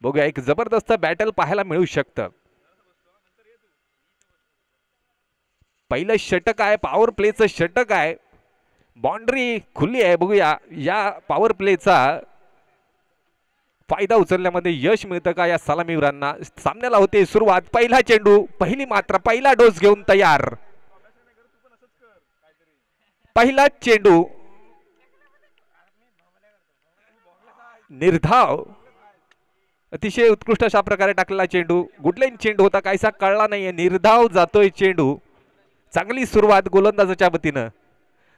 बघूया, एक जबरदस्त बॅटल पाहायला मिळू शकतं. पहिलं षटक आहे, पॉवर प्लेचं षटक आहे, बाउंड्री खुली आहे. बघूया या पॉवर प्लेचा फायदा उचलण्यामध्ये यश मिळतं का या सलामीवीरांना. सामन्याला होते सुरुवात. पहिला चेंडू, पहिली मात्रा, पहिला डोस घेऊन तयार. पहिला चेंडू निर्धाव, अतिशय उत्कृष्ट अशा प्रकारे टाकलेला चेंडू. गुडलाईन चेंडू होता, काहीसा कळला नाहीये. निर्धाव जातोय चेंडू. चांगली सुरुवात गोलंदाजाच्या वतीनं.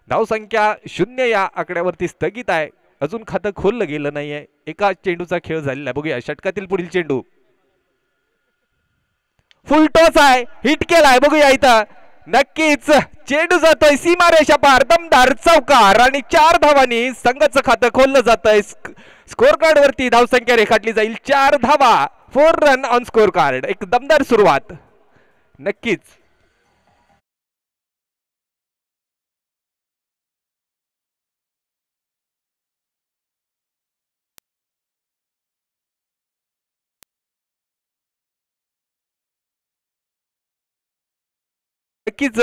धावसंख्या 0 या आकड्यावरती स्थगित आहे. अजून खातं खोललं गेलं नाहीये. एका चेंडूचा खेळ झालेला आहे. बघूया षटकातील पुढील चेंडू. फुल टॉस आहे, हिट केलाय. बघूया इथं नक्कीच चेंडू जातोय सीमारेषा पार. दमदार चौकार आणि 4 धावांनी संघाचं खातं खोललं जातंय. स्कोर कार्ड वरती धावसंख्या रेखाटली जाईल 4 धावा. 4 रन ऑन स्कोर कार्ड. एक दमदार सुरुवात. नक्कीच नक्कीच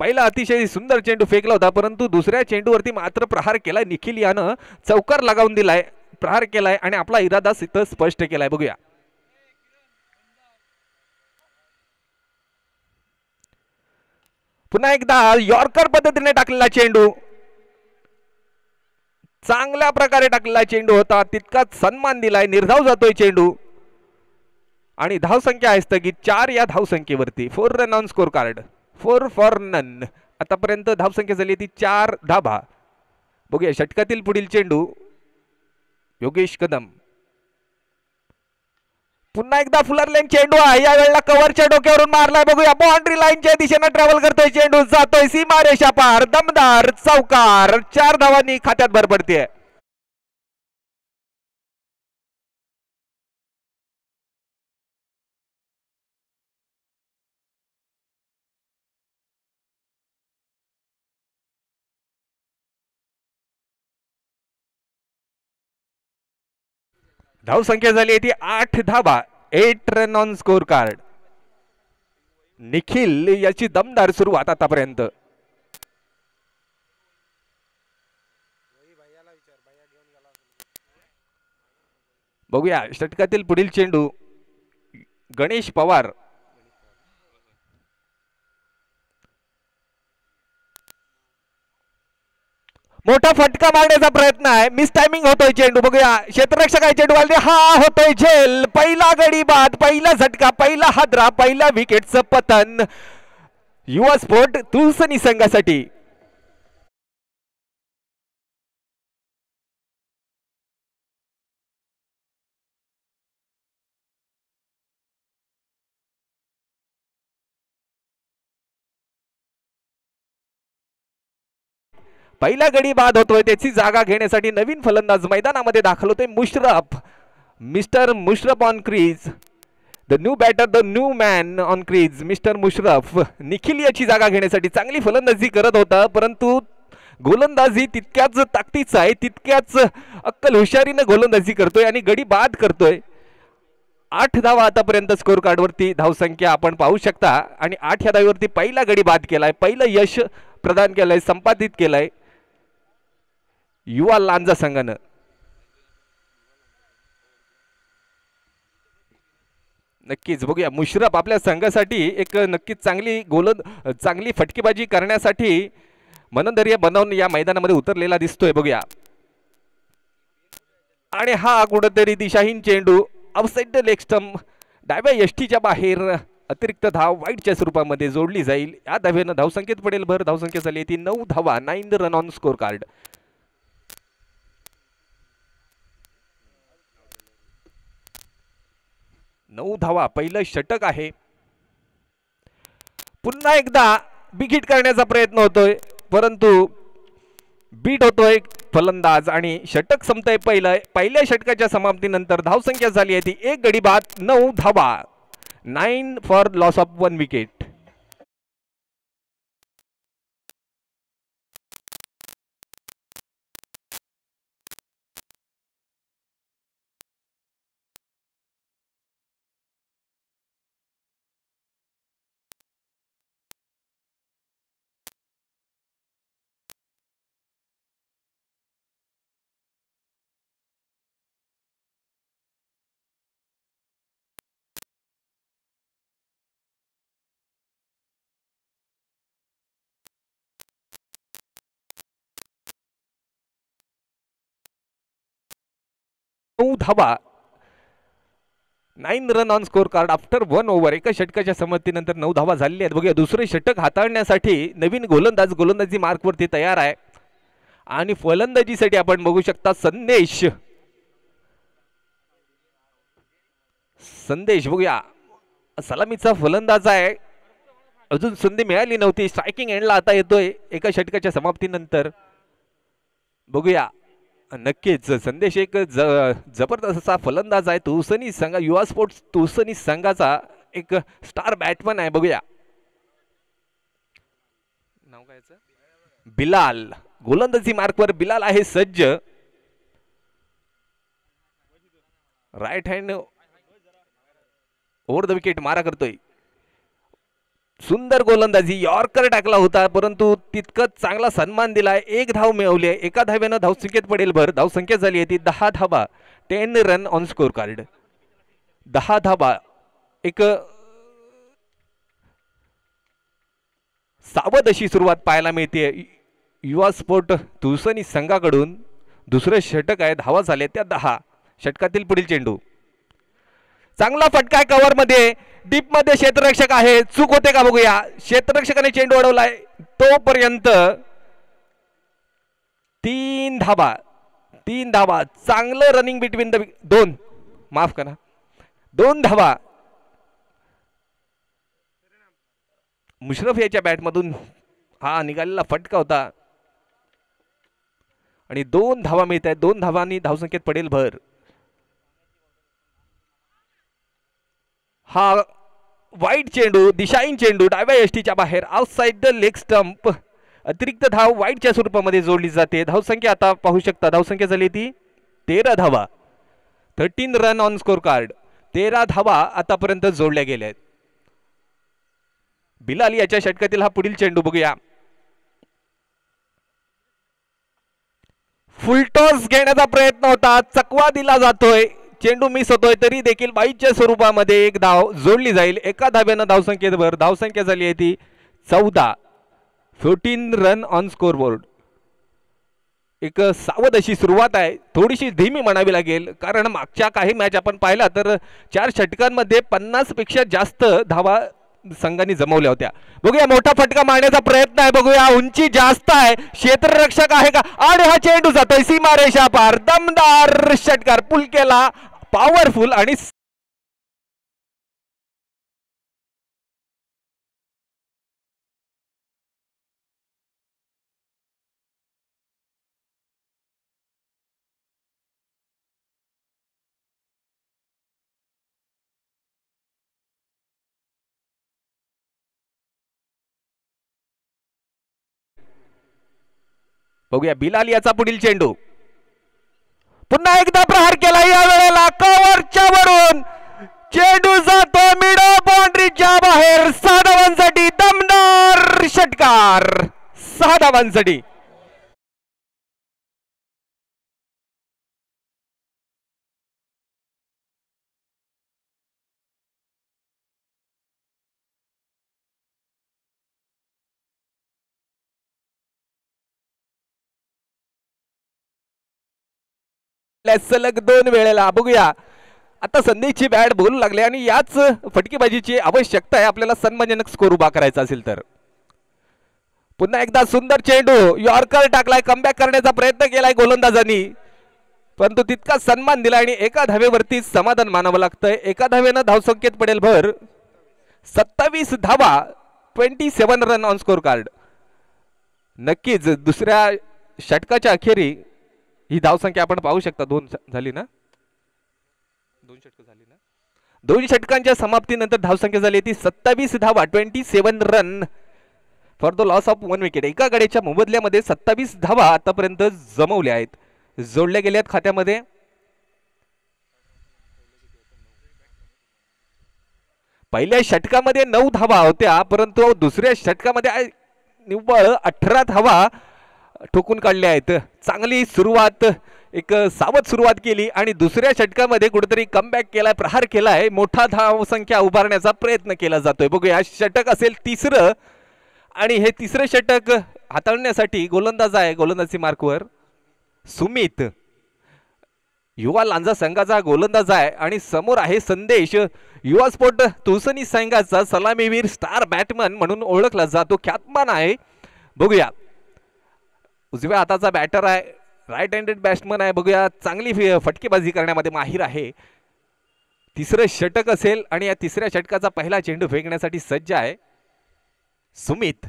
पहिला अतिशय सुंदर चेंडू फेकला होता, परंतु दुसऱ्या चेंडूवरती मात्र प्रहार केलाय. निखिल यानं चौकार लगावून दिलाय, प्रहार केलाय आणि आपला इरादा इथं स्पष्ट केलाय. बघूया पुन्हा एकदा यॉर्कर पद्धतीने टाकलेला चेंडू. चांगल्या प्रकारे टाकलेला चेंडू होता, तितकाच सन्मान दिलाय. निर्धाव जातोय चेंडू आणि धावसंख्या आहे स्थगित 4 या धावसंख्येवरती. 4 run on score card. 4 for none. आतापर्यंत धावसंख्या झाली ती 4 धाबा. बघूया षटकातील पुढील चेंडू. योगेश कदम पुन्हा एकदा फुलरलेन चेंडू आहे. या वेळेला कव्हरच्या डोक्यावरून मारलाय. बघूया बाउंड्री लाईनच्या दिशेने ट्रॅव्हल करतोय चेंडू. जातोय सीमारेषा पार. दमदार चौकार. 4 धावांनी खात्यात भर पडते. धावसंख्या झाली ती 8 धाबा. 8 run on score card. Nikhil याची दमदार सुरुवात आतापर्यंत. बघूया षटकातील पुढील चेंडू. गणेश पवार मोठा फटका मारण्याचा प्रयत्न आहे. मिस टायमिंग होतोय चेंडू. बघूया क्षेत्ररक्षक आहे चेंडू वाले. हा होतोय झेल. पहिला गडी बाद, पहिला झटका, पहिला हादरा, पहिला विकेटचं पतन युवा स्पोर्ट तुळसनी संघासाठी. पहिला गडी बाद होतोय, त्याची जागा घेण्यासाठी नवीन फलंदाज मैदानामध्ये दाखल होतोय. Musharraf, mister Musharraf on crease. The new batter, the new man on crease, mister Musharraf. Nikhil याची जागा घेण्यासाठी चांगली फलंदाजी करत होता, परंतु गोलंदाजी तितक्याच ताकदीचा आहे, तितक्याच अक्कल हुशारीनं गोलंदाजी करतोय आणि गडी बाद करतोय. 8 धावा आतापर्यंत स्कोर कार्डवरती धावसंख्या आपण पाहू शकता आणि 8 या धावेवरती पहिला गडी बाद केलाय, पहिलं यश प्रदान केलंय, संपादित केलंय युवा लांजा संघानं. नक्कीच बघूया मुशरफ आपल्या संघासाठी एक नक्कीच चांगली फटकेबाजी करण्यासाठी मनोधैर्य बनवून या मैदानामध्ये उतरलेला दिसतोय. बघूया आणि हा कुठेतरी दिशाहीन चेंडू आउटसाइड द लेग स्टंप, डाव्या यष्टीच्या बाहेर. अतिरिक्त धाव वाईटच्या स्वरूपामध्ये जोडली जाईल. या धावेनं धावसंख्येत पडेल भर. धावसंख्या झाली ती 9 धावा. 9 रन ऑन स्कोर कार्ड. 9 धावा. पहिलं षटक आहे. पुन्हा एकदा बिगिट करण्याचा प्रयत्न होतोय, परंतु बीट होतोय फलंदाज आणि षटक संपतंय. पहिल्या षटकाच्या समाप्तीनंतर धावसंख्या झाली आहे ती 1 गडी बाद. 9 धावा. 9 फॉर लॉस ऑफ 1 विकेट. 9 धावा, 9 run on score card after 1 over. एका षटकाच्या समाप्तीनंतर 9 धावा झालेल्या आहेत. बघूया दुसरे षटक हाताळण्यासाठी नवीन गोलंदाजी मार्कवरती तयार आहे. आणि फलंदाजीसाठी आपण बघू शकता संदेश बघूया सलामीचा फलंदाज आहे. अजून संधी मिळाली नव्हती. स्ट्रायकिंग एंडला आता येतोय एका षटकाच्या समाप्तीनंतर. बघूया नक्कीच संदेश एक जबरदस्त असा फलंदाज आहे. तुसनी संघ युवा स्पोर्ट्स तुसनी संघाचा एक स्टार बॅट्समन आहे. बघूया नाव काय बिलाल. गोलंदाजी मार्कवर बिलाल आहे सज्ज. Right hand over the wicket मारा करतोय. सुंदर गोलंदाजी. यॉर्कर टाकला होता परंतु तितकंच चांगला सन्मान दिलाय. 1 धाव मिळवली आहे. एका धाव्यानं धावसंख्येत पडेल भर. धावसंख्या झाली आहे ती 10 धावा, 10 रन ऑन स्कोर कार्ड. 10 धावा. एक सावध अशी सुरुवात पाहायला मिळते युवा स्पोर्ट तुसनी संघाकडून. दुसरं षटक आहे. धावा झाले त्या 10. षटकातील पुढील चेंडू. चांगला फटका आहे कव्हर मध्ये. डीप मध्ये क्षेत्ररक्षक आहे. चूक होते का बघूया. क्षेत्ररक्षकाने चेंडू अडवलाय. तोपर्यंत 3 धावा. 3 धावा. चांगलं रनिंग बिटवीन द 2 माफ करा 2 धावा. मुशरफ याच्या बॅटमधून हा निघालेला फटका होता आणि 2 धावा मिळत आहेत. 2 धावांनी धावसंख्येत पडेल भर. हा वाईट चेंडू, दिशाहीन चेंडू डाव्या यष्टीच्या बाहेर आउटसाइड द लेग स्टंप. अतिरिक्त धाव वाईटच्या स्वरूपामध्ये जोडली जाते. धावसंख्या आता पाहू शकता. धावसंख्या झाली ती 13 धावा, 13 रन ऑन स्कोर कार्ड. 13 धावा आतापर्यंत जोडल्या गेल्या आहेत. बिलाल याच्या षटकातील हा पुढील चेंडू बघूया. फुलटॉस घेण्याचा प्रयत्न होता. चकवा दिला जातोय. चेंडू मिस होतोय तरी देखील बाईच्या स्वरूपामध्ये एक धाव जोडली जाईल. एका धाव्यानं धावसंख्येत भर. धावसंख्या झाली आहे ती 14, 14 रन ऑन स्कोर बोर्ड. एक सावध अशी सुरुवात आहे. थोडीशी धीमी म्हणावी लागेल कारण मागच्या काही मॅच आपण पाहिला तर 4 षटकांमध्ये 50 पेक्षा जास्त धावा संघांनी जमवल्या होत्या. बघूया मोठा फटका मारण्याचा प्रयत्न आहे. बघूया उंची जास्त आहे. क्षेत्ररक्षक आहे का आणि हा चेंडू जातोय सीमारेषा पार. दमदार षटकार. पुल केला पॉवरफुल आणि बघूया बिलाल याचा पुढील चेंडू. पुन्हा एकदा प्रहार केला. या वेळेला कव्हरच्या वरून चेंडू जातो मिड बाउंड्रीच्या बाहेर. 6 धावांसाठी दमदार षटकार. 6 धावांसाठी. सलग 2 वेळेला. बघूया आता संदेशची बॅट बोलू लागले आणि याच फटकेबाजीची आवश्यकता आहे आपल्याला सन्मानजनक स्कोर उभा करायचा असेल तर. पुन्हा एकदा सुंदर चेंडू. यॉर्कर टाकलाय. कमबॅक करण्याचा प्रयत्न केलाय गोलंदाजांनी परंतु तितका सन्मान दिला आणि एका धावेवरती समाधान मानावं लागतंय. एका धावेनं धावसंख्येत पडेल भर. 27 धावा, 27 रन ऑन स्कोर कार्ड. नक्कीच दुसऱ्या षटकाच्या अखेरी ही धावसंख्या आपण पाहू शकता. 2 झाली ना. 2 षटक झाली ना. 2 षटकांच्या समाप्तीनंतर धावसंख्या झाली ती 27 धावा, 27 run for the loss of 1 wicket. एका गड्याच्या मोबदल्यामध्ये 27 धावा आतापर्यंत जमवल्या आहेत, जोडल्या गेल्यात खात्यामध्ये. पहिल्या षटकामध्ये 9 धावा होत्या परंतु दुसऱ्या षटकामध्ये निव्वळ 18 धावा ठोकून काढल्या आहेत. चांगली सुरुवात, एक सावध सुरुवात केली आणि दुसऱ्या षटकामध्ये कुठेतरी कमबॅक केलाय, प्रहार केलाय, मोठा धावसंख्या उभारण्याचा प्रयत्न केला जातोय. बघूया षटक असेल 3रं आणि हे 3रं षटक हाताळण्यासाठी गोलंदाज आहे. गोलंदाजी मार्कवर सुमित. युवा लांजा संघाचा गोलंदाज आहे आणि समोर आहे संदेश, युवा स्पोर्ट तुळसनी संघाचा सलामीवीर, स्टार बॅटमन म्हणून ओळखला जातो, ख्यातमान आहे. बघूया उजव्या हाताचा बॅटर आहे, राईट हँडेड बॅट्समन आहे. बघूया चांगली फटकेबाजी करण्यामध्ये माहिर आहे. तिसरं षटक असेल आणि या तिसऱ्या षटकाचा पहिला चेंडू फेकण्यासाठी सज्ज आहे सुमित.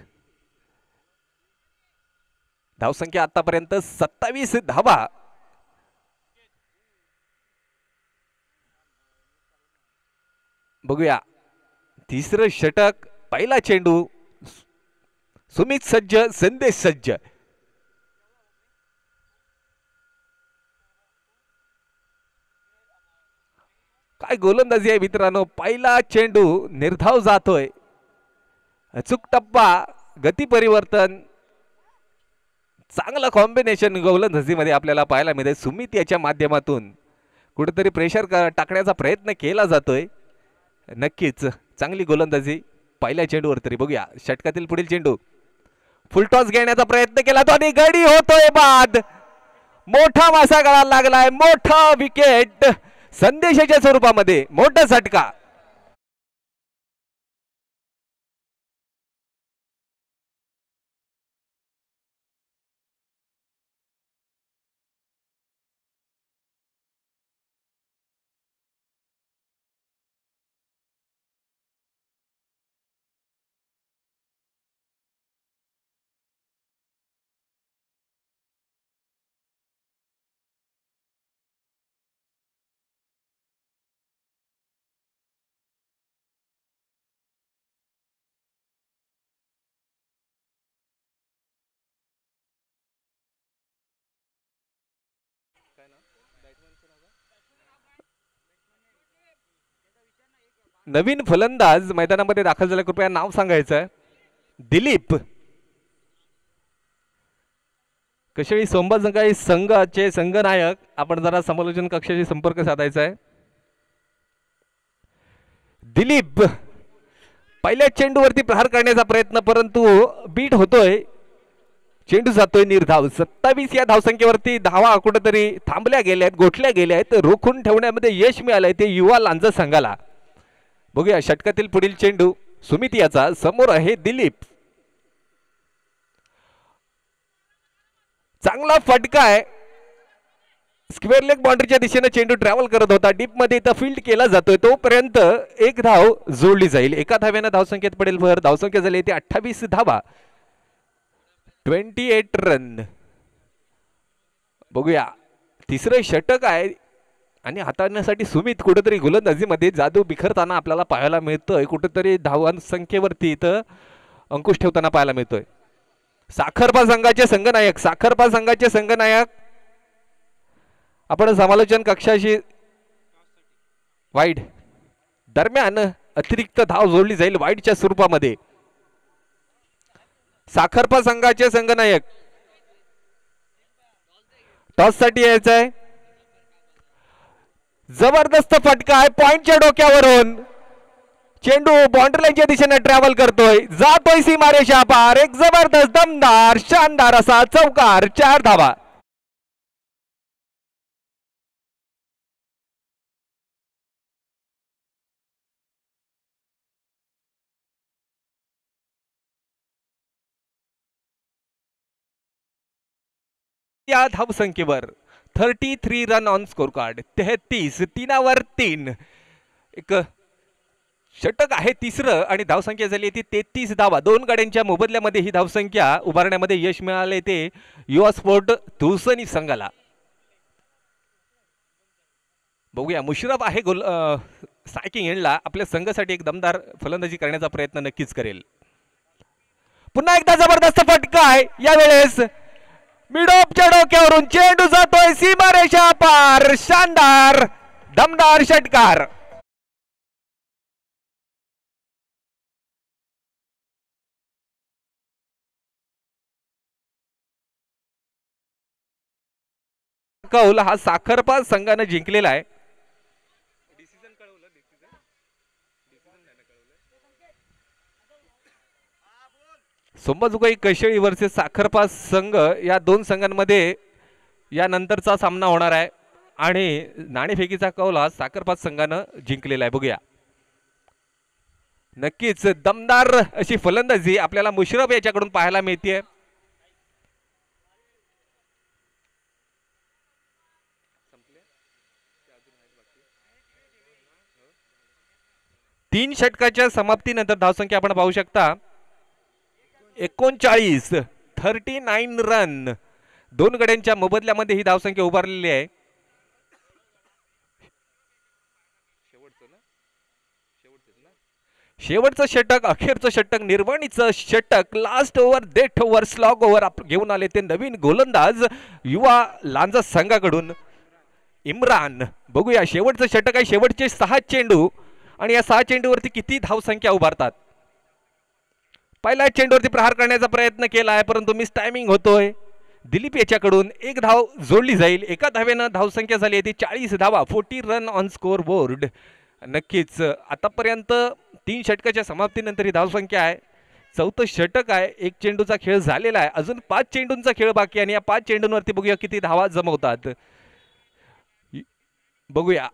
धावसंख्या आतापर्यंत 27 धावा. बघूया तिसरं षटक, पहिला चेंडू. सुमित सज्ज, संदेश सज्ज. काय गोलंदाजी आहे मित्रांनो. पहिला चेंडू निर्धाव जातोय. अचूक टप्पा, गती परिवर्तन, चांगलं कॉम्बिनेशन गोलंदाजीमध्ये आपल्याला पाहायला मिळते. सुमित याच्या माध्यमातून कुठेतरी प्रेशर टाकण्याचा प्रयत्न केला जातोय. नक्कीच चांगली गोलंदाजी पहिल्या चेंडूवर तरी. बघूया षटकातील पुढील चेंडू. फुलटॉस घेण्याचा प्रयत्न केला तो आणि गडी होतोय बाद. मोठा मासा गळाला लागलाय, मोठा विकेट संदेशाच्या स्वरूपामध्ये, मोठा झटका. नवीन फलंदाज मैदानामध्ये दाखल झाला, कृपया नाव सांगायचं. दिलीप. कशाळी सोमबा संघाई संघाचे संघनायक. आपण जरा समालोचन कक्षाशी संपर्क साधायचा आहे. दिलीप पहिल्या चेंडूवरती प्रहार करण्याचा प्रयत्न, परंतु बीट होतोय. चेंडू जातोय निर्धाव. 27 या धावसंख्येवरती धावा कुठेतरी थांबल्या गेल्या आहेत, गोठल्या गेल्या आहेत. रोखून ठेवण्यामध्ये यश मिळालंय ते युवा लांजा संघाला. बघूया षटकातील पुढील चेंडू सुमित याचा, समोर आहे दिलीप. चांगला फटका आहे. स्क्वेअर लेग बाउंड्रीच्या दिशेने चेंडू ट्रॅव्हल करत होता. डीप मध्ये इथं फील्ड केला जातोय. तोपर्यंत एक धाव जोडली जाईल. एका धाव्यानं धावसंख्येत पडेल भर. धावसंख्या झाली ती 28 धावा, 28 रन. बघूया तिसरं षटक आहे आणि हाताळण्यासाठी सुमित कुठेतरी गोलंदाजीमध्ये जादू बिखरताना आपल्याला पाहायला मिळतोय. कुठेतरी धावांसंख्येवरती इथं अंकुश ठेवताना पाहायला मिळतोय. साखरपा संघाचे संघनायक, साखरपा संघाचे संघनायक. आपण समालोचन कक्षाशी वाईड दरम्यान अतिरिक्त धाव जोडली जाईल वाईडच्या स्वरूपामध्ये. साखरपा संघाचे संघनायक टॉस साठी यायचं आहे. जबरदस्त फटका आहे पॉइंटच्या डोक्यावरून. चेंडू बाउंड्री लाईनच्या दिशेने ट्रॅव्हल करतोय, जातोय सीमारेषा पार. एक जबरदस्त दमदार शानदार असा चौकार, 4 धावा. या धावसंख्येवर 33 रन ऑन स्कोर कार्ड. 33 3वर 3. एक षटक आहे तिसरं आणि धावसंख्या झाली ती 33 धावा. 2 गाड्यांच्या मोबदल्यामध्ये ही धावसंख्या उभारण्यामध्ये यश मिळाले ते युवा स्पोर्ट तुळसनी संघाला. बघूया मुशरफ आहे स्ट्रायकिंग एंडला. आपल्या संघासाठी एक दमदार फलंदाजी करण्याचा प्रयत्न नक्कीच करेल. पुन्हा एकदा जबरदस्त फटका आहे. यावेळेस मिडॉपच्या डोक्यावरून चेंडू जातोय सीमारेषा पार. शानदार दमदार षटकार. कौल हा साखरपा संघानं जिंकलेला आहे. सोमबाजुकाई कैशळी वर्सेस साखरपा संघ या 2 संघांमध्ये या नंतरचा सामना होणार आहे. आणि नाणेफेकीचा कौल हा साखरपात संघानं जिंकलेला आहे. बघूया, नक्कीच दमदार अशी फलंदाजी आपल्याला मुशरफ याच्याकडून पाहायला मिळते. तीन षटकाच्या समाप्तीनंतर धावसंख्या आपण पाहू शकता 39, 39 रन. दोन गड्यांच्या मोबदल्यामध्ये ही धावसंख्या उभारलेली आहे. शेवटचं षटक, अखेरचं षटक, निर्वाणीचं षटक, last over, death over, slog over घेऊन आले ते नवीन गोलंदाज युवा लांजा संघाकडून इम्रान. बघूया, शेवटचं षटक आहे, शेवटचे 6 चेंडू आणि या 6 चेंडूवरती किती धावसंख्या उभारतात. पहिल्या चेंडूवरती प्रहार करण्याचा प्रयत्न केला आहे परंतु मिस टायमिंग होतोय. दिलीप याच्याकडून एक धाव जोडली जाईल. एका धावेनं धावसंख्या झाली आहे ती 40 धावा, 40 रन ऑन स्कोर बोर्ड. नक्कीच आतापर्यंत 3 षटकाच्या समाप्तीनंतर ही धावसंख्या आहे. चौथं षटक आहे, एक चेंडूचा खेळ झालेला आहे, अजून 5 चेंडूंचा खेळ बाकी आणि या 5 चेंडूंवरती बघूया किती धावा जमवतात. बघूया,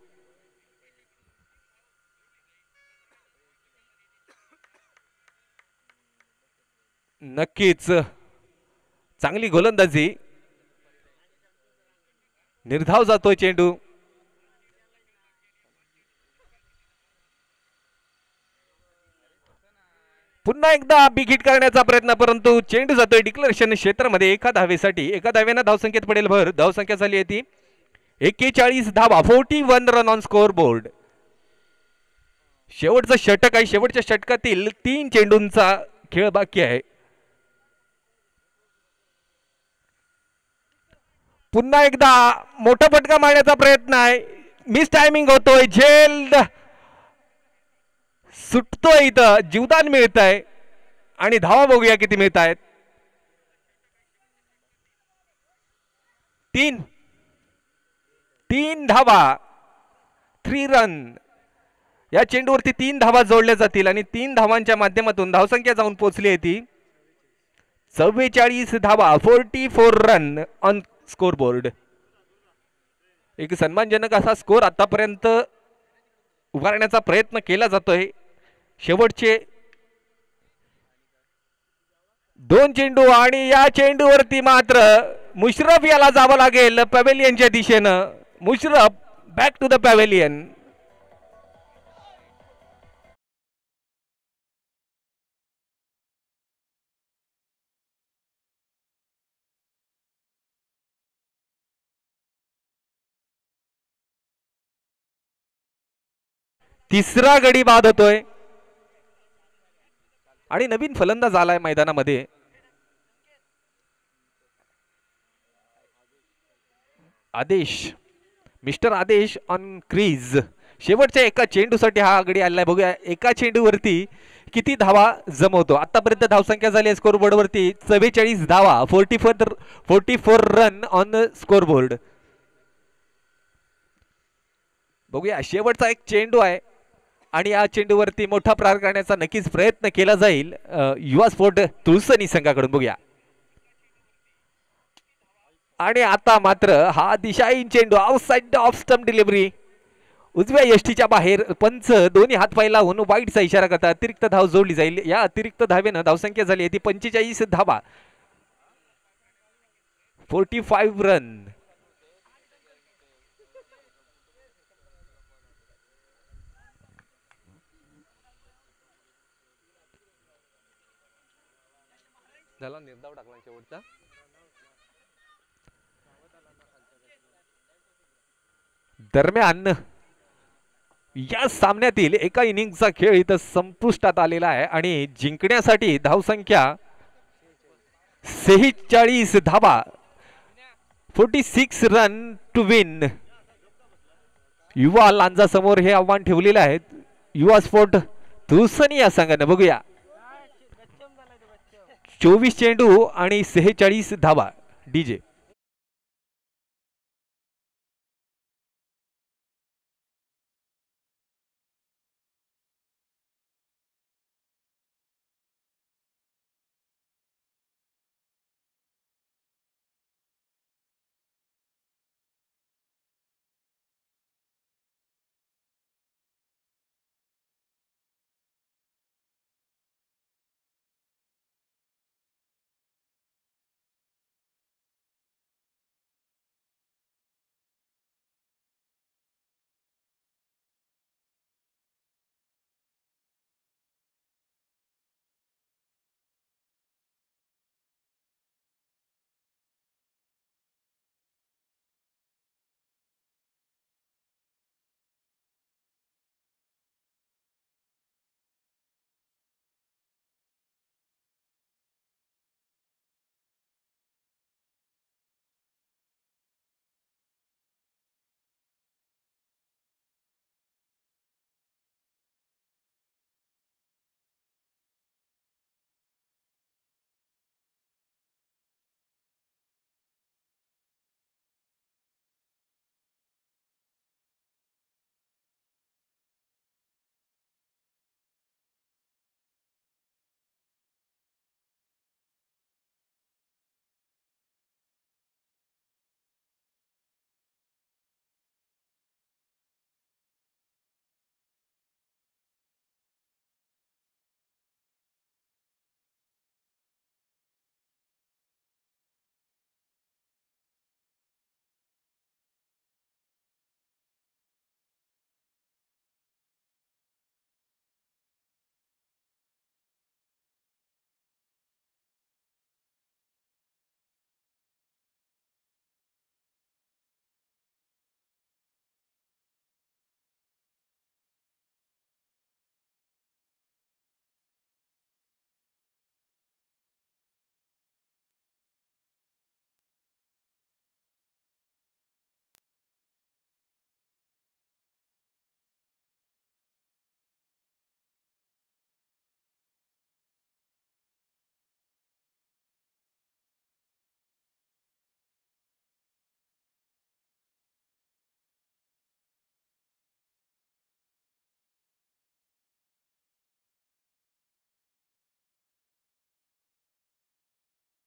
नक्कीच चांगली गोलंदाजी. निर्धाव जातोय चेंडू. पुन्हा एकदा बिग हिट करण्याचा प्रयत्न परंतु चेंडू जातोय डिक्लेरेशन क्षेत्रामध्ये. एका धावेसाठी, एका धावेनं धावसंख्येत पडेल भर. धावसंख्या झाली आहे ती 41 धावा, 41 रन ऑन स्कोर बोर्ड. शेवटचं षटक आहे, शेवटच्या षटकातील 3 चेंडूंचा खेळ बाकी आहे. पुन्हा एकदा मोठा फटका मारण्याचा प्रयत्न आहे, मिस टायमिंग होतोय, झेल सुटतोय, इथं जीवदान मिळत आहे आणि धावा बघूया किती मिळत आहेत. 3 धावा, 3 रन. या चेंडूवरती 3 धावा जोडल्या जातील आणि 3 धावांच्या माध्यमातून धावसंख्या जाऊन पोहोचली आहे ती 44 धावा, 44 रन ऑन स्कोर बोर्ड. एक सन्मानजनक असा स्कोर आतापर्यंत उभारण्याचा प्रयत्न केला जातोय. शेवटचे 2 चेंडू आणि या चेंडूवरती मात्र मुशरफ याला जावं लागेल पॅव्हेलियनच्या दिशेनं. Musharraf back to the pavilion. तिसरा गडी बाद होतोय आणि नवीन फलंदाज आलाय मैदानामध्ये. आदेश, मिस्टर आदेश ऑन क्रीज. शेवटच्या एका चेंडूसाठी हा गडी आलाय. बघूया एका चेंडूवरती किती धावा जमवतो. आतापर्यंत धावसंख्या झाली आहे स्कोर बोर्ड वरती 44 धावा, 44 रन ऑन स्कोर बोर्ड. बघूया, शेवटचा एक चेंडू आहे आणि या चेंडूवरती मोठा प्रहार करण्याचा नक्कीच प्रयत्न केला जाईल युवा स्पोर्ट तुळसणी संघाकडून. बघूया, आणि आता मात्र हा दिशाहीन चेंडू आउटसाइड ऑफ स्टंप डिलिव्हरी. उजव्या यष्टीच्या बाहेर पंच दोन्ही हात पाय लावून वाईटचा इशारा करतात. अतिरिक्त धाव जोडली जाईल. या अतिरिक्त धावेनं धावसंख्या झाली आहे ती 45 धावा, 45 रन. झाला निर्धाव टाकला शेवटचा. दरम्यान या सामन्यातील एका इनिंगचा खेळ इथं संपुष्टात आलेला आहे आणि जिंकण्यासाठी धावसंख्या 46 धावा, 46 रन टू विन. युवा लांजा समोर हे आव्हान ठेवलेले आहे युवा स्पोर्ट तुळसणी या संघाने. बघूया, 24 चेंडू आणि 46 धावा. डीजे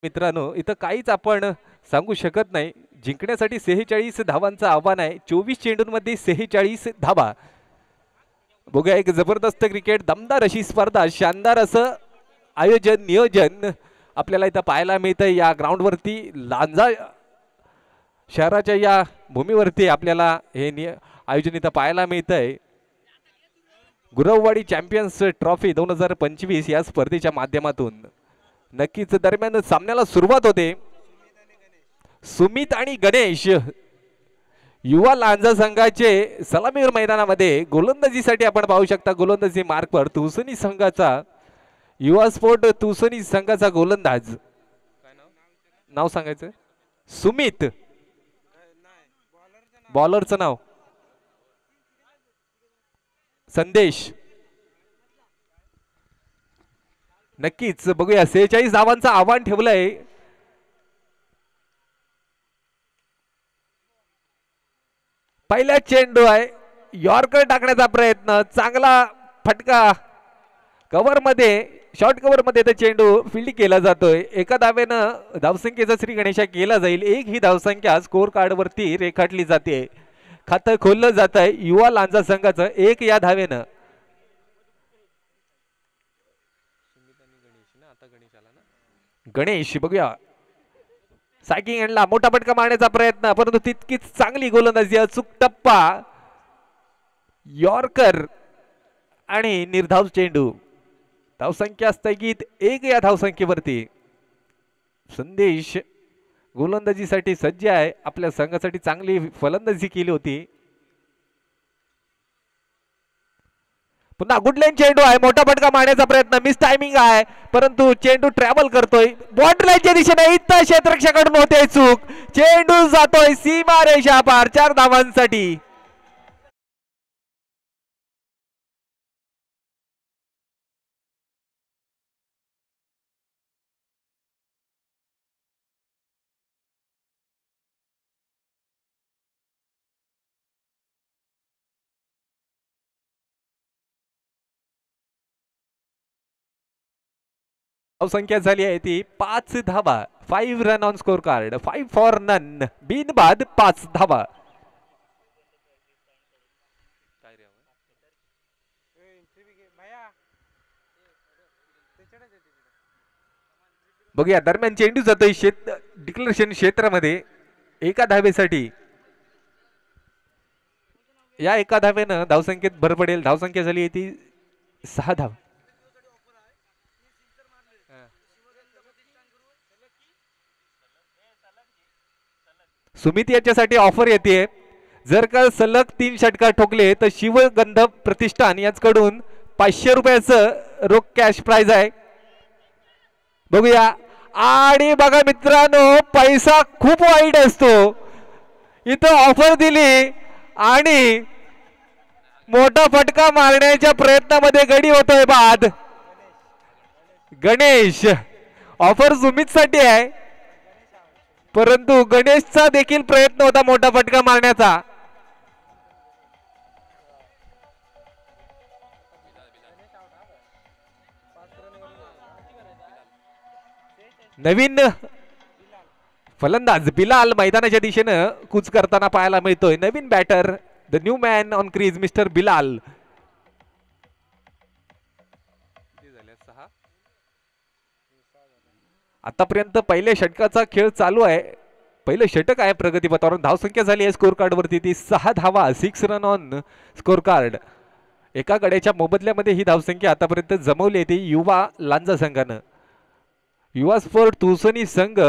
मित्रांनो इथं काहीच आपण सांगू शकत नाही. जिंकण्यासाठी 46 धावांचं आव्हान आहे. 24 चेंडूंमध्ये 46 धावा. बघूया एक जबरदस्त क्रिकेट, दमदार अशी स्पर्धा, शानदार असं आयोजन नियोजन आपल्याला इथं पाहायला मिळतंय या ग्राउंडवरती. लांजा शहराच्या या भूमीवरती आपल्याला हे आयोजन इथं पाहायला मिळतंय. गुरववाडी चॅम्पियन्स ट्रॉफी 2025 या स्पर्धेच्या माध्यमातून नक्कीच दरम्यान सामन्याला सुरुवात होते. सुमित आणि गणेश युवा लांजा संघाचे सलामीवर मैदानामध्ये गोलंदाजीसाठी आपण पाहू शकता. गोलंदाजी मार्कवर तुसनी संघाचा युवा स्पोर्ट तुसनी संघाचा गोलंदाज, नाव सांगायचं सुमित, बॉलरचं नाव संदेश. नक्कीच बघूया 46 धावांचं आव्हान ठेवलंय. पहिला चेंडू आहे, यॉर्कर टाकण्याचा प्रयत्न, चांगला फटका कव्हर मध्ये, शॉर्ट कव्हर मध्ये तो चेंडू फील्ड केला जातोय. एका धावेनं धावसंख्येचा श्री गणेशा केला जाईल. एक ही धावसंख्या स्कोर कार्ड वरती रेखाटली जाते. खातं खोललं जात आहे युवा लांजा संघाचं एक या धावेनं. गणेश बघूया सायकिंग एंडला मोठा फटका मारण्याचा प्रयत्न, परंतु तितकीच चांगली गोलंदाजी, अचूक टप्पा, यॉर्कर आणि निर्धाव चेंडू. धावसंख्या स्थगित एक या धावसंख्येवरती. संदेश गोलंदाजीसाठी सज्ज आहे. आपल्या संघासाठी चांगली फलंदाजी केली होती. पुन्हा गुडलेन चेंडू आहे, मोठा फटका मारण्याचा प्रयत्न, मिस टायमिंग आहे, परंतु चेंडू ट्रॅव्हल करतोय बॉर्डर लाईनच्या दिशेने. इथं क्षेत्ररक्षकाकडून होते चूक, चेंडू जातोय सीमा रेषा पार 4 धावांसाठी. संख्या झाली आहे ती 5 धावा. 5 run on score card, 5 for none, बिनबाद 5 धावा. बघूया दरम्यान चेंडू जातोय डिक्लेरेशन क्षेत्रामध्ये एका धावेसाठी. या एका धावेनं धावसंख्येत भर पडेल. धावसंख्या झाली आहे ती 6 धावा. सुमित याच्यासाठी ऑफर येते, जर का सलग 3 षटकार ठोकले तर शिवगंध प्रतिष्ठान याचकडून 500 रुपयाचं रोख कॅश प्राइज आहे. बघूया आणि बघा मित्रांनो, पैसा खूप वाईट असतो. इथं ऑफर दिली आणि मोठा फटका मारण्याच्या प्रयत्नामध्ये गडी होतोय बाद. गणेश ऑफर सुमित साठी आहे, परंतु गणेशचा देखील प्रयत्न होता मोठा फटका मारण्याचा. नवीन फलंदाज बिलाल मैदानाच्या दिशेनं कूच करताना पाहायला मिळतोय. नवीन batter the new man on crease mister Bilal. आतापर्यंत पहिल्या षटकाचा खेळ चालू आहे. पहिलं षटक आहे प्रगतीपथावर. धावसंख्या झाली आहे स्कोर कार्ड वरती ती 6 धावा, 6 रन ऑन स्कोर कार्ड. एका गड्याच्या मोबदल्यामध्ये ही धावसंख्या आतापर्यंत जमवली आहे ती युवा लांजा संघानं. युवा स्पोर्ट तुसनी संघ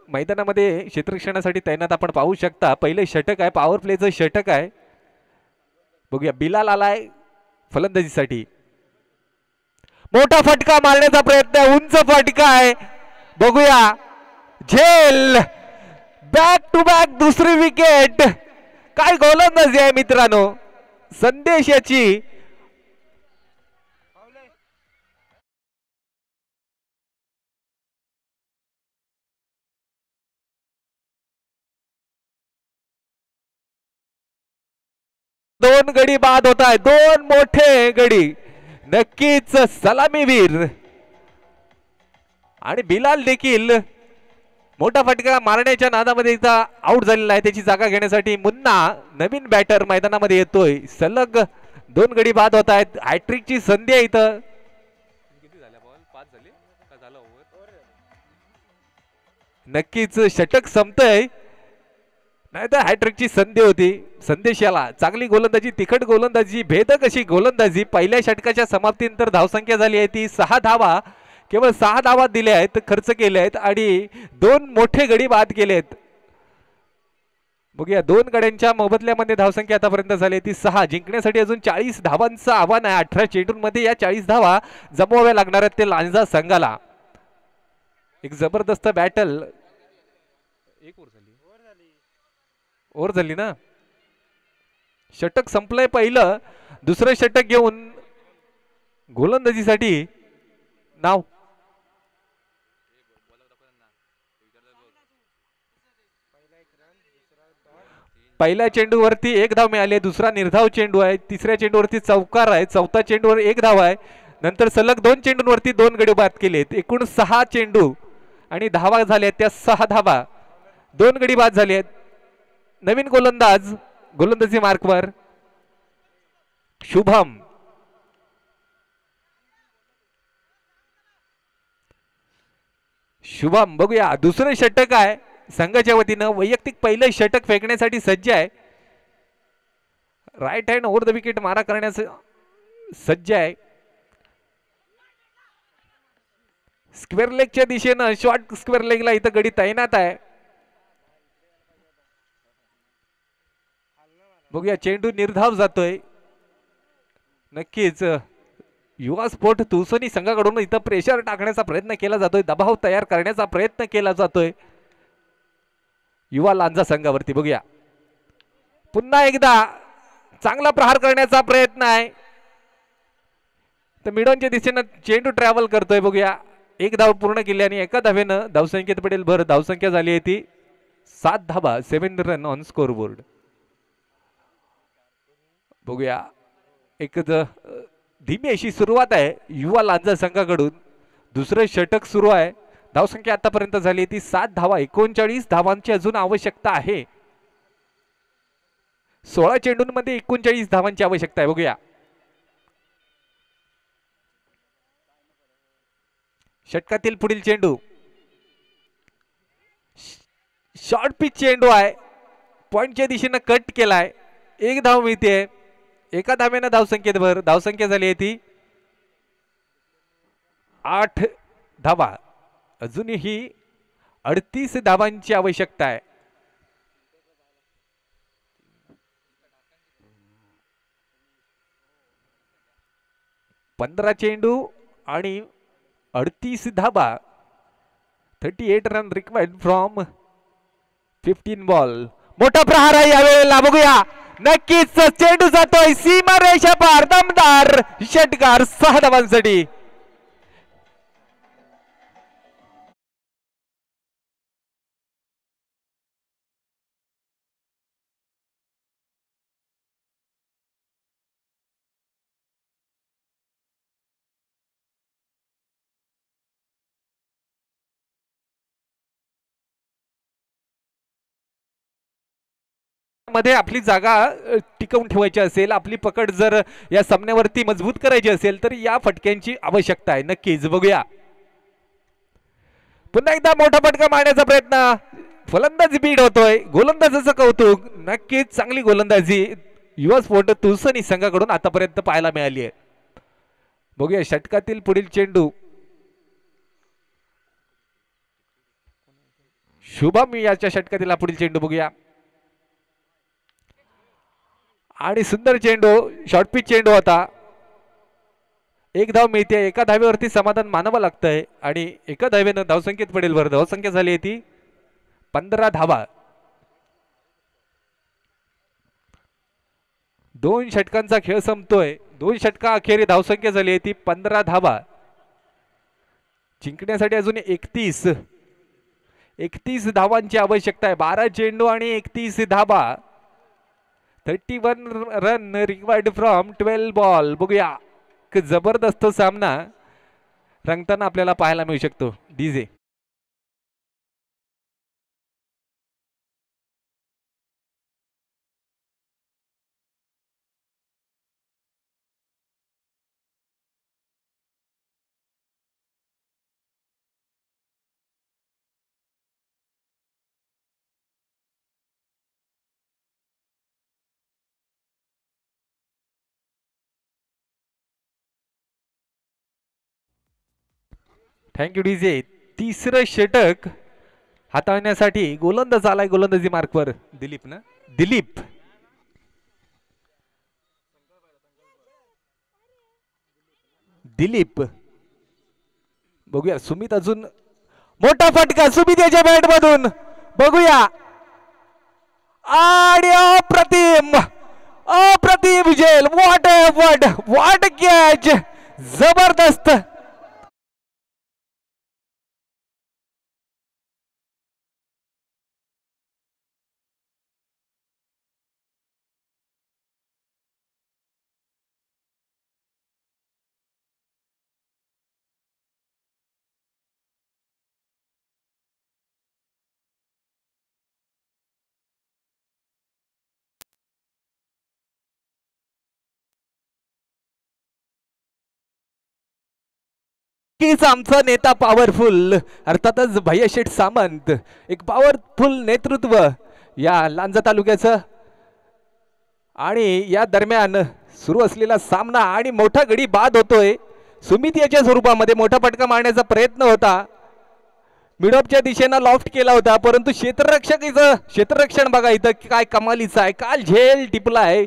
मैदानामध्ये क्षेत्ररक्षणासाठी तैनात आपण पाहू शकता. पहिलं षटक आहे, पॉवर प्लेचं षटक आहे. बघूया बिलाल आलाय फलंदाजीसाठी. मोठा फटका मारण्याचा प्रयत्न, उंच फटका आहे. बघूया झेल, बॅक टू बॅक दुसरी विकेट. काय गोलंदाजी आहे मित्रांनो संदेश याची. दोन गडी बाद होत आहे, 2 मोठे गडी. नक्कीच सलामीवीर आणि बिलाल देखील मोठा फटका मारण्याच्या नादामध्ये इथं आउट झालेला आहे. त्याची जागा घेण्यासाठी मुन्ना नवीन बॅटर मैदानामध्ये येतोय. सलग 2 गडी बाद होत आहेत. हॅट्रिकची संधी आहे इथं. किती झाल्या बॉल? 5 झाले का झालं ओव्हर? नक्कीच षटक संपतंय. नाही तर हॅट्रिकची संधी होती. संदेश याला चांगली गोलंदाजी, तिखट गोलंदाजी, भेदक अशी गोलंदाजी. पहिल्या षटकाच्या समाप्तीनंतर धावसंख्या झाली आहे ती 6 धावा. केवळ 6 धावा दिल्या आहेत, खर्च केले आहेत आणि 2 मोठे गडी बाद केले आहेत. बघूया 2 गड्यांच्या मोबदल्यामध्ये धावसंख्या आतापर्यंत झाली ती 6. जिंकण्यासाठी अजून 40 धावांचं आव्हान आहे. 18 चेंडूंमध्ये या 40 धावा जमवाव्या लागणार आहेत ते लांजा संघाला. एक जबरदस्त बॅटल. एक ओव्हर झाली ना. षटक संपलंय पहिलं. दुसरं षटक घेऊन गोलंदाजीसाठी नाव. पहिल्या चेंडूवरती 1 धाव मिळाली. दुसरा निर्धाव चेंडू आहे. तिसऱ्या चेंडूवरती चौकार आहे. चौथा चेंडूवर 1 धाव आहे. नंतर सलग 2 चेंडूंवरती 2 गडी बाद केलेत. एकूण 6 चेंडू आणि धावा झाल्या. त्या 6 धावा 2 गडी बाद झाले आहेत. नवीन गोलंदाज गोलंदाजी मार्कवर शुभम. शुभम बघूया दुसरं षटक आहे संघाच्या वतीनं. वैयक्तिक पहिलं षटक फेकण्यासाठी सज्ज आहे. Right hand over the wicket मारा करण्याचं सज्ज आहे. स्क्वेअर लेगच्या दिशेनं शॉर्ट स्क्वेअर लेगला इथं गडी तैनात आहे. बघूया चेंडू निर्धाव जातोय. नक्कीच युवा स्पोर्ट तुसनी संघाकडून इथं प्रेशर टाकण्याचा प्रयत्न केला जातोय. दबाव तयार करण्याचा प्रयत्न केला जातोय युवा लांजा संघावरती. बघूया पुन्हा एकदा चांगला प्रहार करण्याचा प्रयत्न आहे. तर मिडॉनच्या दिशेनं चेंडू ट्रॅव्हल करतोय. बघूया 1 धाव पूर्ण केली आणि एका धावेनं धावसंख्येत पडेल भर. धावसंख्या झाली आहे ती 7 धावा. 7 रन ऑन स्कोर बोर्ड. बघूया एक धीमी अशी सुरुवात आहे युवा लांजा संघाकडून. दुसरं षटक सुरू आहे. धावसंख्या आतापर्यंत झाली ती 7 धावा. 39 धावांची अजून आवश्यकता आहे. 16 चेंडूंमध्ये 39 धावांची आवश्यकता आहे. बघूया षटकातील पुढील चेंडू. शॉर्ट पिच चेंडू आहे. पॉइंटच्या दिशेनं कट केलाय. 1 धाव मिळते. एका धावेनं धावसंख्येत भर. धावसंख्या झाली आहे ती 8 धावा. अजूनही 38 धावांची आवश्यकता आहे. 15 चेंडू आणि 38 धावा. 38 रन रिक्वायर्ड फ्रॉम 15 बॉल. मोठा प्रहार आहे यावेळेला. बघूया नक्कीच चेंडू जातोय सीमा रेषा पार. दमदार षटकार 6 धावांसाठी. मध्ये आपली जागा टिकवून ठेवायची असेल, आपली पकड जर या सामन्यावरती मजबूत करायची असेल तर या फटक्यांची आवश्यकता आहे. नक्कीच बघूया पुन्हा एकदा मोठा फटका मारण्याचा प्रयत्न. फलंदाजी बीड होतोय. गोलंदाजाचं कौतुक. नक्कीच चांगली गोलंदाजी युवा स्पोर्ट तुसनी संघाकडून आतापर्यंत पाहायला मिळाली आहे. बघूया षटकातील पुढील चेंडू. शुभम याच्या षटकातील पुढील चेंडू बघूया. आणि सुंदर चेंडू. शॉर्ट पिच चेंडू होता. 1 धाव मिळते. एका धावेवरती समाधान मानावं लागतंय आणि एका धावेनं धावसंख्येत पडेल भर. धावसंख्या झाली आहे ती 15 धावा. 2 षटकांचा खेळ संपतोय. 2 षटका अखेरी धावसंख्या झाली आहे ती 15 धावा. जिंकण्यासाठी अजून 31 धावांची आवश्यकता आहे. 12 चेंडू आणि 31 धावा. 31 रन रिक्वायर्ड फ्रॉम 12 बॉल. बघूया जबरदस्त सामना रंगताना आपल्याला पाहायला मिळू शकतो. DJ thank you DJ. तिसरं षटक हाताळण्यासाठी गोलंदाज आलाय गोलंदाजी मार्कवर. दिलीप ना, दिलीप. दिलीप बघूया. सुमित अजून मोठा फटका सुमित याच्या बॅट मधून बघूया. आणि अप्रतिम अप्रतिम झेल. व्हॉट एफर्ट, व्हॉट कॅच, जबरदस्त. आमचा नेता पॉवरफुल, अर्थातच भैया शेठ सामंत. एक पॉवरफुल नेतृत्व या लांजा तालुक्याचं. आणि या दरम्यान सुरू असलेला सामना आणि मोठा गडी बाद होतोय. सुमित याच्या स्वरूपामध्ये मोठा फटका मारण्याचा प्रयत्न होता. मिडऑफच्या दिशेनं लॉफ्ट केला होता, परंतु क्षेत्ररक्षण बघा इथं काय कमालीचं आहे. काल झेल टिपलाय.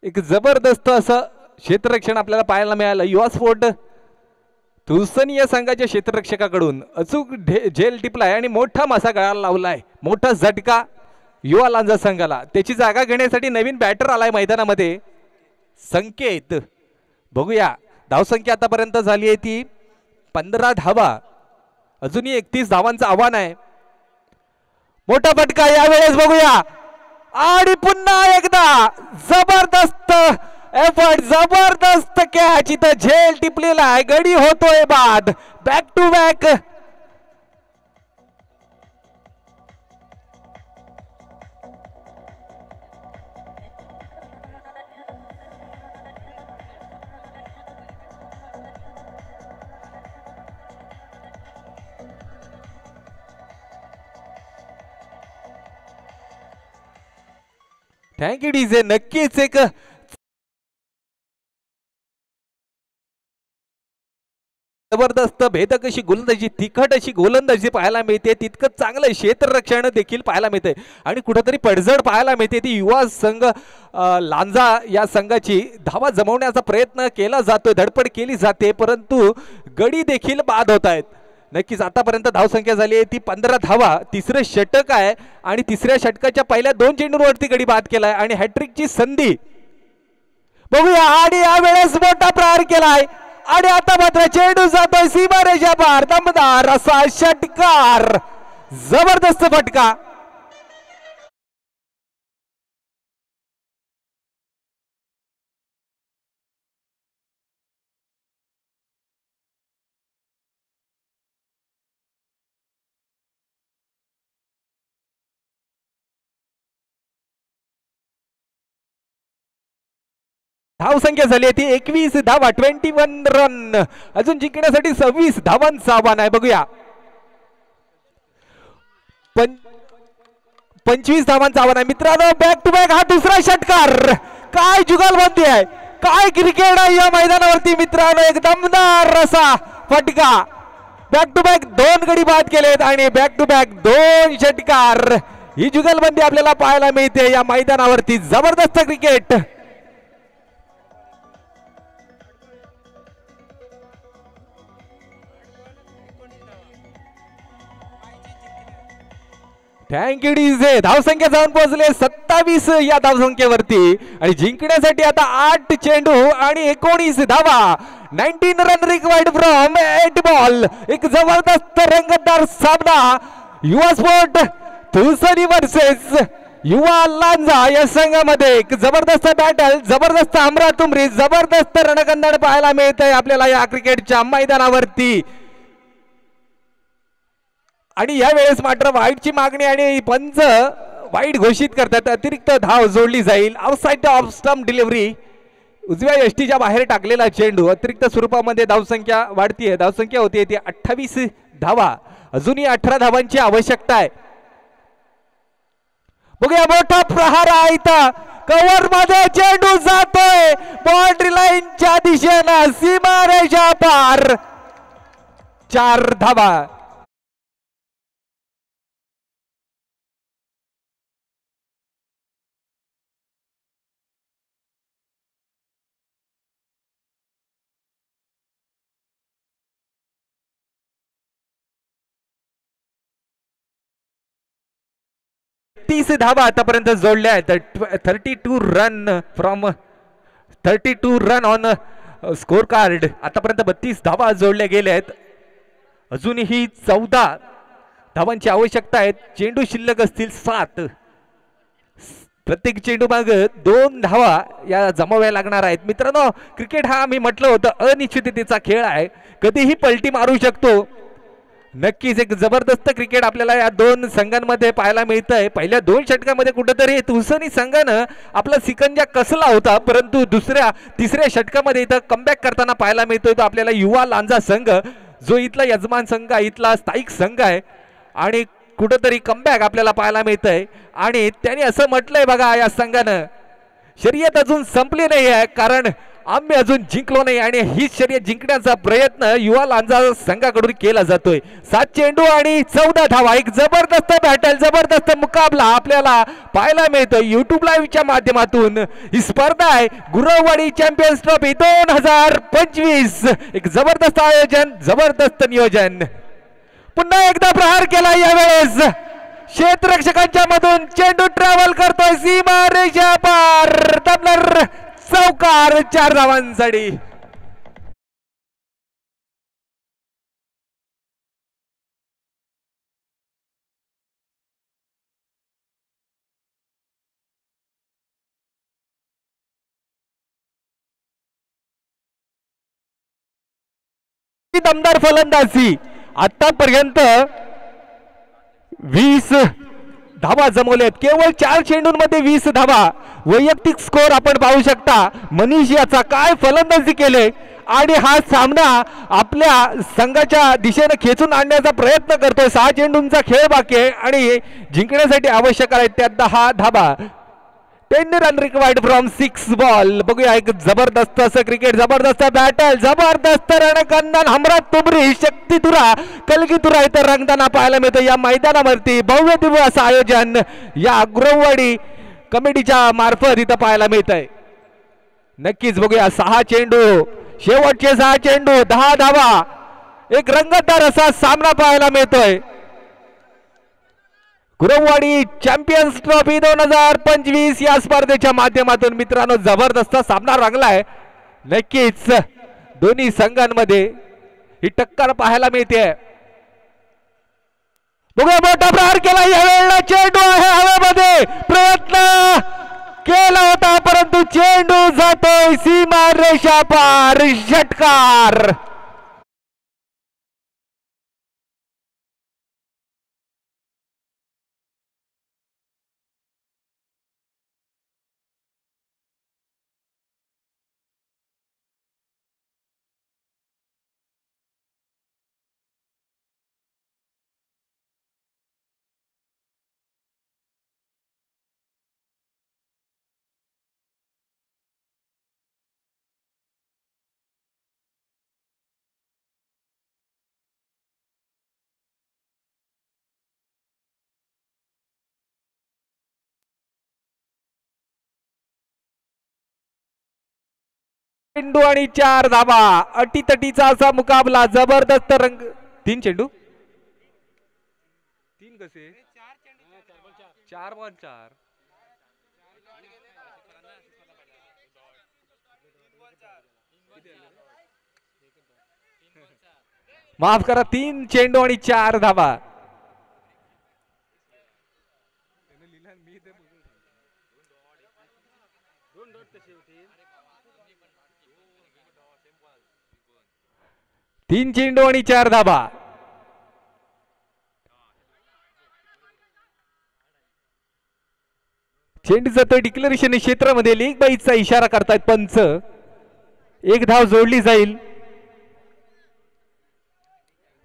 एक जबरदस्त असं क्षेत्ररक्षण आपल्याला पाहायला मिळालं. युवा स्पोर्ट तुलसनी या संघाच्या क्षेत्ररक्षकाकडून अचूक झेल टिपलाय आणि मोठा मासा गळाला लावलाय. मोठा झटका युवा लांजा संघाला. त्याची जागा घेण्यासाठी नवीन बॅटर आलाय मैदानामध्ये, संकेत. बघूया धावसंख्या आतापर्यंत झाली आहे ती 15 धावा. अजूनही 31 धावांचं आव्हान आहे. मोठा फटका यावेळेस बघूया. आणि पुन्हा एकदा जबरदस्त एफर्ट, जबरदस्त कॅच. इथं झेल टिपलेला आहे. गडी होतोय बाद. Back to back. Thank you DJ. नक्कीच एक जबरदस्त भेदक अशी गोलंदाजी, तिखट अशी गोलंदाजी पाहायला मिळते. तितकं चांगलं क्षेत्ररक्षण देखील पाहायला मिळते आणि कुठेतरी पडझड पाहायला मिळते. ती युवा संघ लांजा या संघाची धावा जमवण्याचा प्रयत्न केला जातोय, धडपड केली जाते, परंतु गडी देखील बाद होत आहेत. नक्कीच आतापर्यंत धावसंख्या झाली आहे ती 15 धावा. तिसरं षटक आहे आणि तिसऱ्या षटकाच्या पहिल्या 2 चेंडूंवरती गडी बाद केलाय आणि हॅट्रिकची संधी बघूया. आणि यावेळेस मोठा प्रहार केलाय आणि आता मात्र चेंडू जातोय सीमारेषा पार. दमदार असा षटकार, जबरदस्त फटका. धावसंख्या झाली आहे ती 21 धावा, 21 रन. अजून जिंकण्यासाठी 26 धावांचं आव्हान आहे. बघूया 25 धावांचं आव्हान आहे मित्रांनो. बॅक टू बॅक हा दुसरा षटकार. काय जुगलबंदी आहे, काय क्रिकेट आहे या मैदानावरती मित्रांनो. एक दमदार असा फटका. बॅक टू बॅक 2 गडी बाद केलेत आणि बॅक टू बॅक 2 षटकार. ही जुगलबंदी आपल्याला पाहायला मिळते या मैदानावरती. जबरदस्त क्रिकेट. Thank you DJ. धावसंख्या जाऊन पोहोचले 27 या धावसंख्येवरती आणि जिंकण्यासाठी आता 8 चेंडू आणि 19 धावा. 19 रन रिक्वायर्ड फ्रॉम 8 बॉल. एक जबरदस्त रंगतदार सामना. युवा स्पोर्ट तुलसनी वर्सेस युवा लांजा या संघामध्ये एक जबरदस्त बॅटल, जबरदस्त हमरातुमरी, जबरदस्त रणकंदड पाहायला मिळतंय आपल्याला या क्रिकेटच्या मैदानावरती. आणि यावेळेस मात्र वाईटची मागणी आणि पंच वाईट घोषित करतात. अतिरिक्त धाव जोडली जाईल. Outside off stump delivery. उजव्या यष्टीच्या बाहेर टाकलेला चेंडू. अतिरिक्त स्वरूपामध्ये धावसंख्या वाढतीये. धावसंख्या होती ती 28 धावा. अजूनही 18 धावांची आवश्यकता आहे. बघूया मोठा प्रहार आहे इथं. कव्हर मध्ये चेंडू जातोय बाउंड्री लाईनच्या दिशेनं, सीमारेषा पार. 4 धावा. तीस धावा आतापर्यंत जोडल्या आहेत. 32 run from 32 run on score card. आतापर्यंत 32 धावा जोडल्या गेल्या आहेत. अजूनही 14 धावांची आवश्यकता आहे. चेंडू शिल्लक असतील 7. प्रत्येक चेंडू माग 2 धावा या जमाव्या लागणार आहेत. मित्रांनो, क्रिकेट हा मी म्हटलं होतं अनिश्चिततेचा खेळ आहे. कधीही पलटी मारू शकतो. नक्कीच एक जबरदस्त क्रिकेट आपल्याला या दोन संघांमध्ये पाहायला मिळतंय. पहिल्या 2 षटकामध्ये कुठेतरी तुसनी संघानं आपला सिकंजा कसला होता, परंतु तिसऱ्या षटकामध्ये इथं कमबॅक करताना पाहायला मिळतोय तो आपल्याला युवा लांजा संघ, जो इथला यजमान संघ आहे, इथला स्थायिक संघ आहे आणि कुठेतरी कमबॅक आपल्याला पाहायला मिळतंय. आणि त्यांनी असं म्हटलंय बघा या संघानं, शर्यत अजून संपली नाही आहे कारण आम्ही अजून जिंकलो नाही आणि ही शर्यत जिंकण्याचा प्रयत्न युवा लांजा संघाकडून केला जातोय. 7 चेंडू आणि 14 धावा. एक जबरदस्त बॅटल, जबरदस्त मुकाबला आपल्याला पाहायला मिळतोय YouTube लाईव्हच्या माध्यमातून. ही स्पर्धा आहे गुरववाडी चॅम्पियन्स ट्रॉफी 2025. एक जबरदस्त आयोजन, जबरदस्त नियोजन. पुन्हा एकदा प्रहार केला यावेळेस क्षेत्ररक्षकांच्या मधून. चेंडू ट्रॅव्हल करतोय सीमा रेषा पार. तबलर चौकार 4 धावांसाठी. दमदार फलंदाजी. आतापर्यंत 20 धावा जमवल्यात. केवळ 4 चेंडूंमध्ये 20 धावा. वैयक्तिक स्कोर आपण पाहू शकता. मनीष याचा काय फलंदाजी केले आणि हा सामना आपल्या संघाच्या दिशेने खेचून आणण्याचा प्रयत्न करतोय. 6 चेंडूंचा खेळ बाकी आहे आणि जिंकण्यासाठी आवश्यक आहेत त्या 10 धावा. 10 रन रिक्वायर्ड फ्रॉम 6 बॉल. बघूया एक जबरदस्त असं क्रिकेट, जबरदस्त बॅटल, जबरदस्त रणकंदन. हमरात तुमरी शक्तीतुरा कलगीतुरा इथं रंगताना पाहायला मिळतं या मैदानावरती. भव्य दिव्य असं आयोजन या गुरववाडी कमिटीच्या मार्फत इथं पाहायला मिळत आहे. नक्कीच बघूया 6 चेंडू, शेवटचे 6 चेंडू, 10 धावा. एक रंगतदार असा सामना पाहायला मिळतोय. गुरववाडी चॅम्पियन्स ट्रॉफी 2025 या स्पर्धेच्या माध्यमातून मित्रांनो जबरदस्त सामना रंगलाय. नक्कीच दोन्ही संघांमध्ये ही टक्कर पाहायला मिळते. बघूया मोठा प्रहार केला यावेळेला. चेंडू आहे हवेमध्ये, प्रयत्न केला होता परंतु चेंडू जातोय सीमा रेषा पार. षटकार. चेंडू आणि 4 धावा. अटीतटीचा असा मुकाबला, जबरदस्त रंग. 3 चेंडू 3 कसे 4 बॉल 4. माफ करा, 3 चेंडू आणि 4 धावा. तीन चेंडू आणि 4 धावा. चेंडूचा तो डिक्लेरेशन क्षेत्रामध्ये लेग बाईचा इशारा करतायत पंच. 1 धाव जोडली जाईल.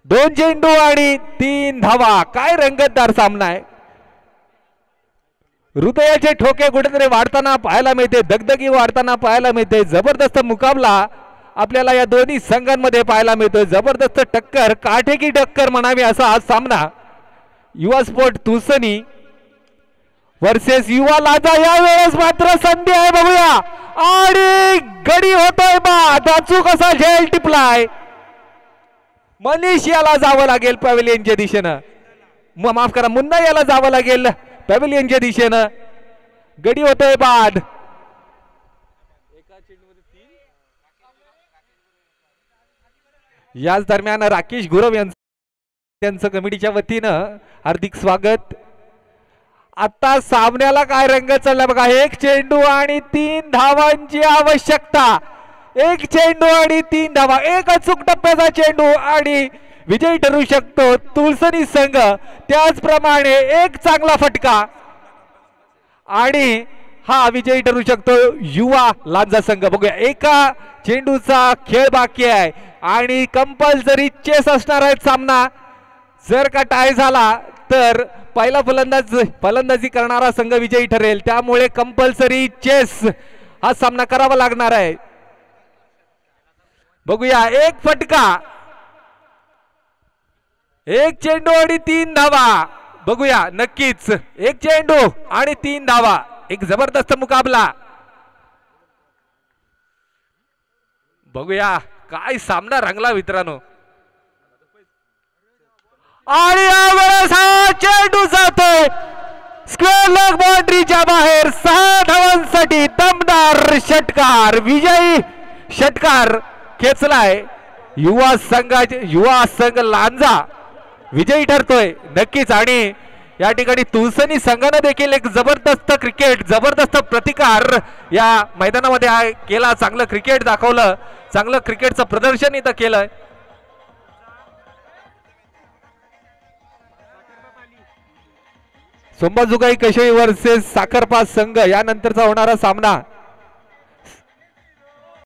2 चेंडू आणि 3 धावा. काय रंगतदार सामना आहे. हृदयाचे ठोके कुठेतरी वाढताना पाहायला मिळते, दगदगी वाढताना पाहायला मिळते. जबरदस्त मुकाबला आपल्याला या दोन्ही संघांमध्ये पाहायला मिळतोय. जबरदस्त टक्कर, काटेकी टक्कर म्हणावी असा हा सामना. युवा स्पोर्ट तुसनी वर्सेस युवा लांजा. या वेळेस मात्र संधी आहे, बघूया. आणि गडी होतोय बाद. अचूक असा झेल टिपलाय. मनीष याला जावं लागेल पॅव्हिलियनच्या दिशेनं. माफ करा, मुन्ना याला जावं लागेल पॅव्हिलियनच्या दिशेनं. गडी होतोय बाद. याच दरम्यान राकेश गुरव यांचं कमिटीच्या वतीनं हार्दिक स्वागत. आता सामन्याला काय रंग चढला बघा. एक चेंडू आणि 3 धावांची आवश्यकता. एक चेंडू आणि 3 धावा. एक अचूक टप्प्याचा चेंडू आणि विजयी ठरू शकतो तुळसनी संघ. त्याचप्रमाणे एक चांगला फटका आणि हा विजयी ठरू शकतो युवा लांजा संघ. बघूया, एका चेंडूचा खेळ बाकी आहे आणि कंपल्सरी चेस असणार आहे सामना. जर का टाय झाला तर पहिला फलंदाजी करणारा संघ विजयी ठरेल. त्यामुळे कंपल्सरी चेस हा सामना करावा लागणार आहे. बघूया, एक फटका, एक चेंडू आणि 3 धावा. बघूया, नक्कीच एक चेंडू आणि 3 धावा. एक जबरदस्त मुकाबला. बघूया काय सामना रंगला मित्रांनो. आणि यावेळेस हा चेंडू जातोय स्क्वेअर लेग बाउंड्रीच्या बाहेर. 6 धावांसाठी दमदार षटकार. विजयी षटकार खेचलाय युवा संघ लांजा विजयी ठरतोय नक्कीच. आणि या ठिकाणी तुळसनी संघाने देखील एक जबरदस्त क्रिकेट, जबरदस्त प्रतिकार या मैदानामध्ये केला. चांगलं क्रिकेट दाखवलं, चांगलं क्रिकेटचं प्रदर्शन इथं केलं. सोंबाजुगाई कशोई वर्सेस साखरपा संघ यानंतरचा होणारा सामना